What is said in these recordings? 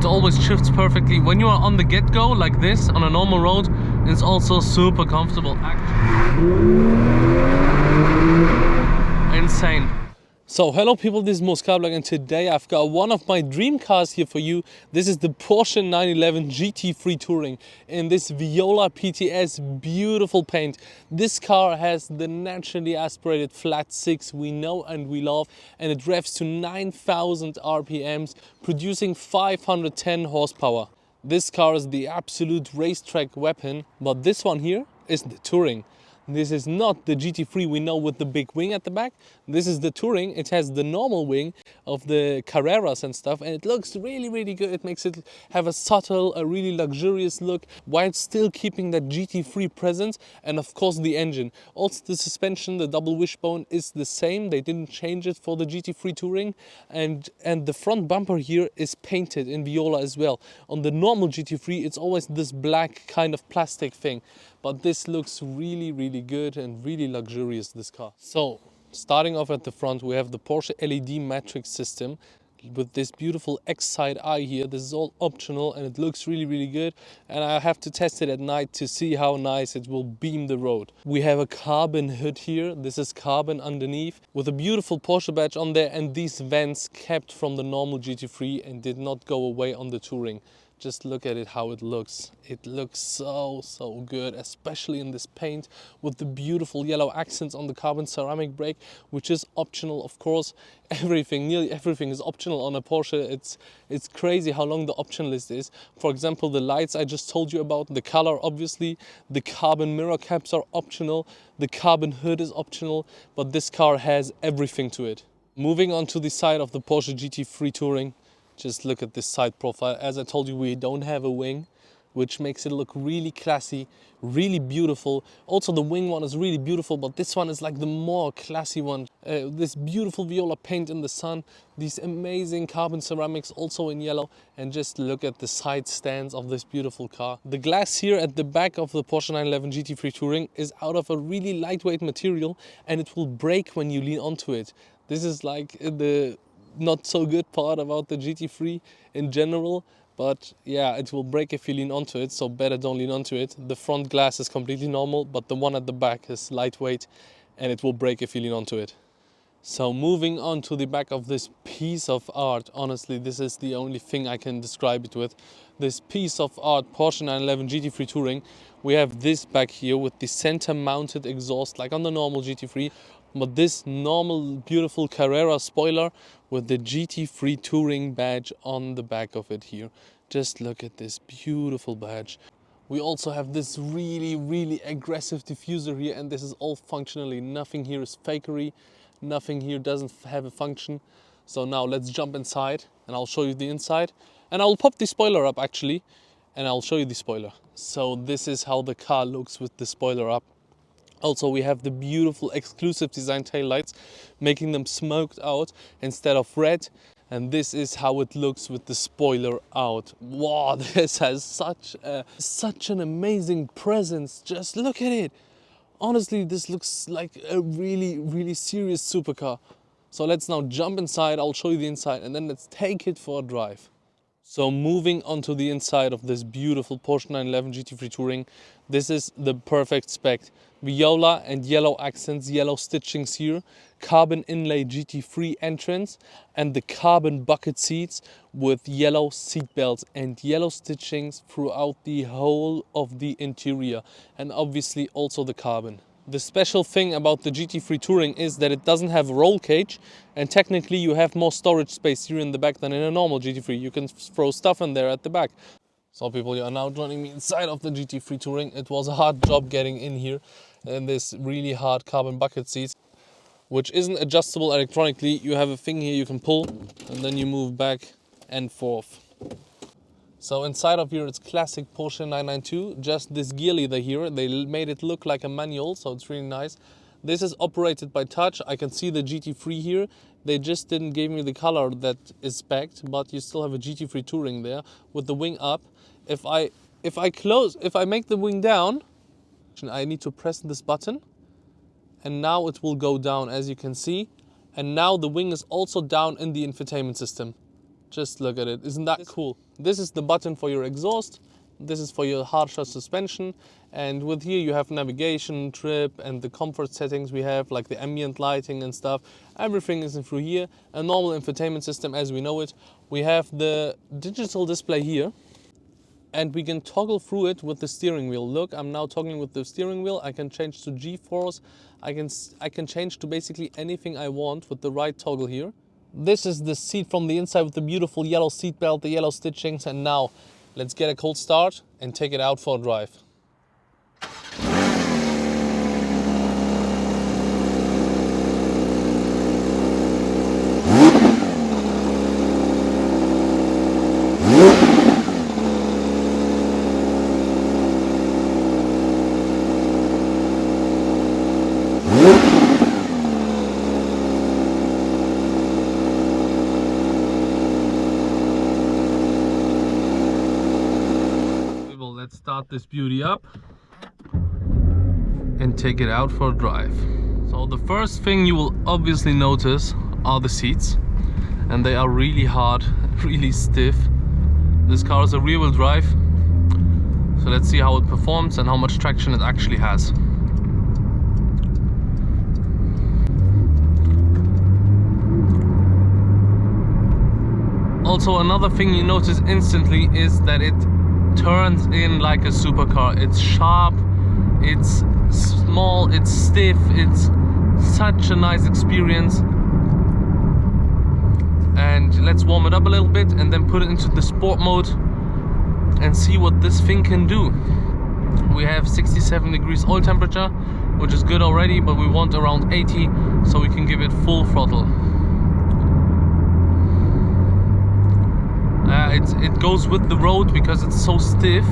It always shifts perfectly. When you are on the get-go, like this, on a normal road, it's also super comfortable. Insane. So hello people, this is Moscarblog and today I've got one of my dream cars here for you. This is the Porsche 911 GT3 Touring in this Viola PTS beautiful paint. This car has the naturally aspirated flat 6 we know and we love, and it revs to 9,000 RPMs, producing 510 horsepower. This car is the absolute racetrack weapon, but this one here is the Touring. This is not the GT3 we know with the big wing at the back. This is the Touring. It has the normal wing of the Carreras and stuff, and it looks really good. It makes it have a subtle, a really luxurious look, while still keeping that GT3 presence, and of course the engine. Also the suspension, the double wishbone is the same. They didn't change it for the GT3 Touring, and the front bumper here is painted in Viola as well. On the normal GT3 it's always this black kind of plastic thing. But this looks really good and really luxurious, this car. So, starting off at the front, we have the Porsche LED matrix system with this beautiful X-side eye here. This is all optional and it looks really good. And I have to test it at night to see how nice it will beam the road. We have a carbon hood here. This is carbon underneath with a beautiful Porsche badge on there, and these vents kept from the normal GT3 and did not go away on the Touring. Just look at it, how it looks. It looks so good, especially in this paint with the beautiful yellow accents on the carbon ceramic brake, which is optional, of course. Nearly everything is optional on a Porsche. It's crazy how long the option list is. For example, the lights I just told you about, the color obviously, the carbon mirror caps are optional, the carbon hood is optional, but this car has everything to it. Moving on to the side of the Porsche GT3 Touring. Just look at this side profile. As I told you, we don't have a wing, which makes it look really classy, really beautiful. Also the wing one is really beautiful, but this one is like the more classy one. This beautiful Viola paint in the sun, these amazing carbon ceramics also in yellow, and just look at the side stands of this beautiful car. The glass here at the back of the Porsche 911 GT3 Touring is out of a really lightweight material, and it will break when you lean onto it. This is like the not so good part about the GT3 in general, but yeah, it will break if you lean onto it, so better don't lean onto it. The front glass is completely normal, but the one at the back is lightweight and it will break if you lean onto it. So moving on to the back of this piece of art, honestly this is the only thing I can describe it with. This piece of art, Porsche 911 GT3 Touring, we have this back here with the center mounted exhaust like on the normal GT3, but this normal beautiful Carrera spoiler with the GT3 Touring badge on the back of it here. Just look at this beautiful badge. We also have this really aggressive diffuser here, and this is all functionally. Nothing here is fakery, nothing here doesn't have a function. So now let's jump inside and I'll show you the inside. And I'll pop the spoiler up actually, and I'll show you the spoiler. So this is how the car looks with the spoiler up. Also, we have the beautiful exclusive design taillights, making them smoked out instead of red. And this is how it looks with the spoiler out. Wow, this has such an amazing presence. Just look at it. Honestly, this looks like a really serious supercar. So let's now jump inside. I'll show you the inside and then let's take it for a drive. So moving on to the inside of this beautiful Porsche 911 GT3 Touring, this is the perfect spec. Viola and yellow accents, yellow stitchings here, carbon inlay GT3 entrance, and the carbon bucket seats with yellow seat belts and yellow stitchings throughout the whole of the interior, and obviously also the carbon. The special thing about the GT3 Touring is that it doesn't have a roll cage, and technically you have more storage space here in the back than in a normal GT3. You can throw stuff in there at the back. So people, you are now joining me inside of the GT3 Touring. It was a hard job getting in here in this really hard carbon bucket seats, which isn't adjustable electronically. You have a thing here you can pull and then you move back and forth. So inside of here it's classic Porsche 992, just this gear lever here. They made it look like a manual, so it's really nice. This is operated by touch. I can see the GT3 here. They just didn't give me the color that is spec'd, but you still have a GT3 Touring there with the wing up. If I make the wing down, I need to press this button and now it will go down, as you can see. And now the wing is also down in the infotainment system. Just look at it. Isn't that cool? This is the button for your exhaust. This is for your harsher suspension. And with here you have navigation, trip, and the comfort settings we have, like the ambient lighting and stuff. Everything is through here. A normal infotainment system as we know it. We have the digital display here. And we can toggle through it with the steering wheel. Look, I'm now toggling with the steering wheel. I can change to G-force. I can change to basically anything I want with the right toggle here. This is the seat from the inside with the beautiful yellow seat belt, the yellow stitchings. And now let's get a cold start and take it out for a drive. Let's start this beauty up and take it out for a drive. So the first thing you will obviously notice are the seats, and they are really hard, really stiff. This car is a rear-wheel drive, so let's see how it performs and how much traction it actually has. Also, another thing you notice instantly is that it turns in like a supercar. It's sharp, it's small, it's stiff, it's such a nice experience. And let's warm it up a little bit and then put it into the sport mode and see what this thing can do. We have 67 degrees oil temperature, which is good already, but we want around 80 so we can give it full throttle. It goes with the road because it's so stiff.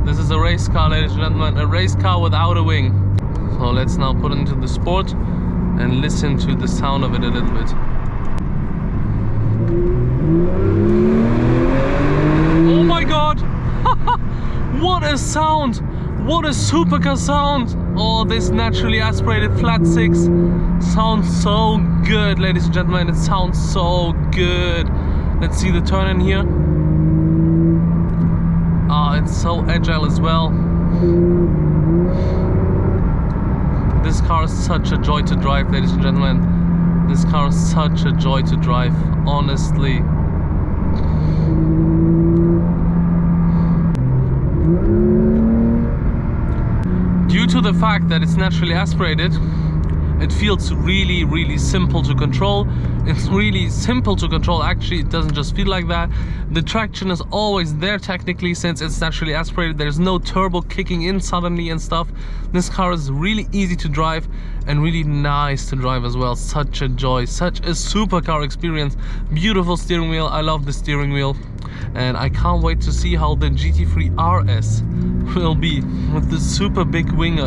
This is a race car, ladies and gentlemen, a race car without a wing. So let's now put it into the sport and listen to the sound of it a little bit. Oh my god! What a sound! What a supercar sound! Oh, this naturally aspirated flat six sounds so good, ladies and gentlemen. It sounds so good. Let's see the turn in here. Ah, it's so agile as well. This car is such a joy to drive, ladies and gentlemen. This car is such a joy to drive, honestly. Due to the fact that it's naturally aspirated, it feels really, really simple to control. It's really simple to control, actually. It doesn't just feel like that. The traction is always there technically, since it's naturally aspirated. There's no turbo kicking in suddenly and stuff. This car is really easy to drive and really nice to drive as well. Such a joy, such a supercar experience. Beautiful steering wheel. I love the steering wheel, and I can't wait to see how the GT3 RS will be with the super big wing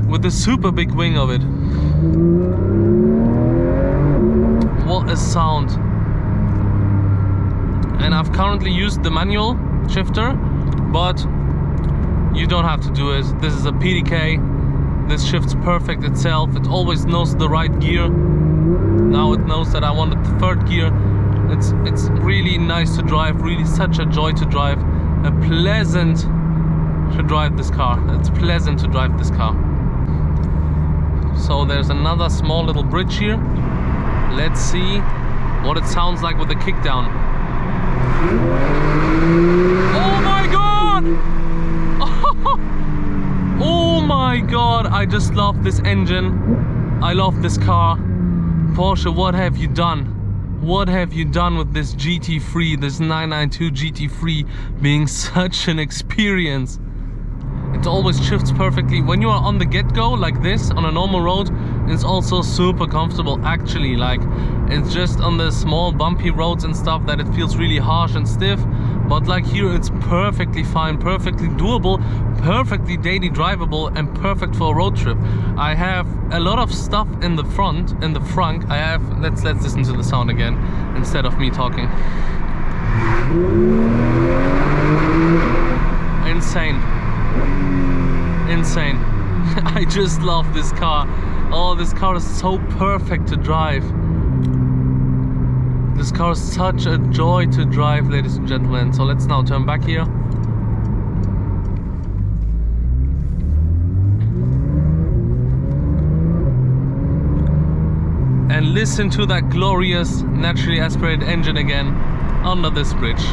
with the super big wing of it. What a sound. And I've currently used the manual shifter, but you don't have to do it. This is a PDK. This shifts perfect itself. It always knows the right gear. Now it knows that I wanted the third gear. It's really nice to drive, really such a joy to drive. A pleasant to drive this car. It's pleasant to drive this car. So there's another small little bridge here. Let's see what it sounds like with the kickdown. Oh my god! Oh my god, I just love this engine. I love this car. Porsche, what have you done? What have you done with this GT3, this 992 GT3 being such an experience? It always shifts perfectly. When you are on the get-go like this on a normal road, it's also super comfortable actually. Like, it's just on the small bumpy roads and stuff that it feels really harsh and stiff, but like here it's perfectly fine, perfectly doable, perfectly daily drivable, and perfect for a road trip. I have a lot of stuff in the front. I have, let's listen to the sound again instead of me talking. Insane. Insane. I just love this car. Oh, this car is so perfect to drive. This car is such a joy to drive, ladies and gentlemen. So let's now turn back here. And listen to that glorious, naturally aspirated engine again under this bridge.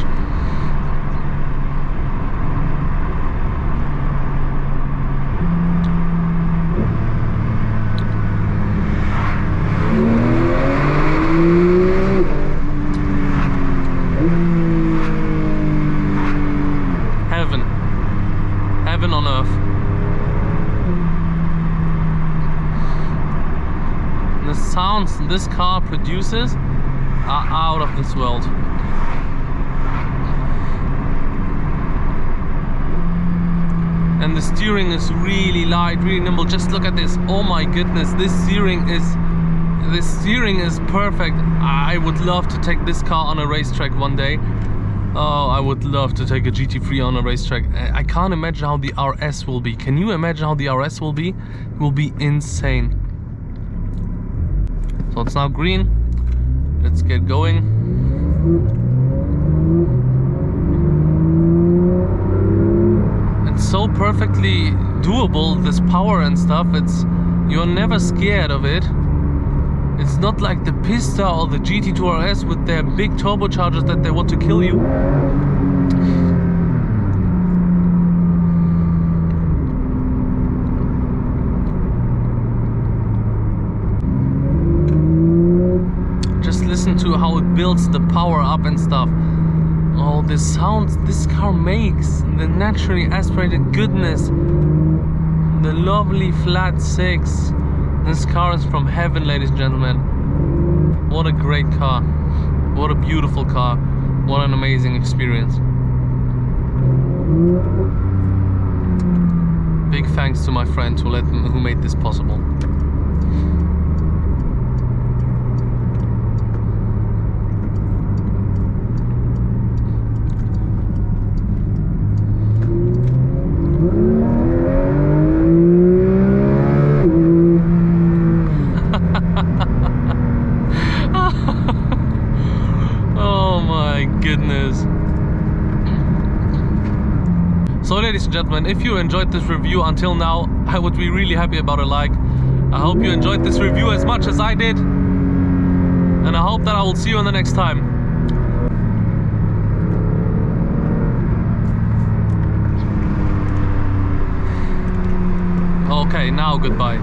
Heaven on earth. The sounds this car produces are out of this world. And the steering is really light, really nimble. Just look at this. Oh my goodness, this steering is perfect. I would love to take this car on a racetrack one day. Oh, I would love to take a GT3 on a racetrack. I can't imagine how the RS will be. Can you imagine how the RS will be? It will be insane. So it's now green. Let's get going. It's so perfectly doable, this power and stuff. You're never scared of it. It's not like the Pista or the GT2 RS with their big turbochargers that they want to kill you. Just listen to how it builds the power up and stuff. Oh, the sounds this car makes, the naturally aspirated goodness, the lovely flat six. This car is from heaven, ladies and gentlemen. What a great car. What a beautiful car. What an amazing experience. Big thanks to my friend who made this possible. Goodness. So ladies and gentlemen, if you enjoyed this review until now, I would be really happy about a like. I hope you enjoyed this review as much as I did, and I hope that I will see you in the next time. Okay, now goodbye.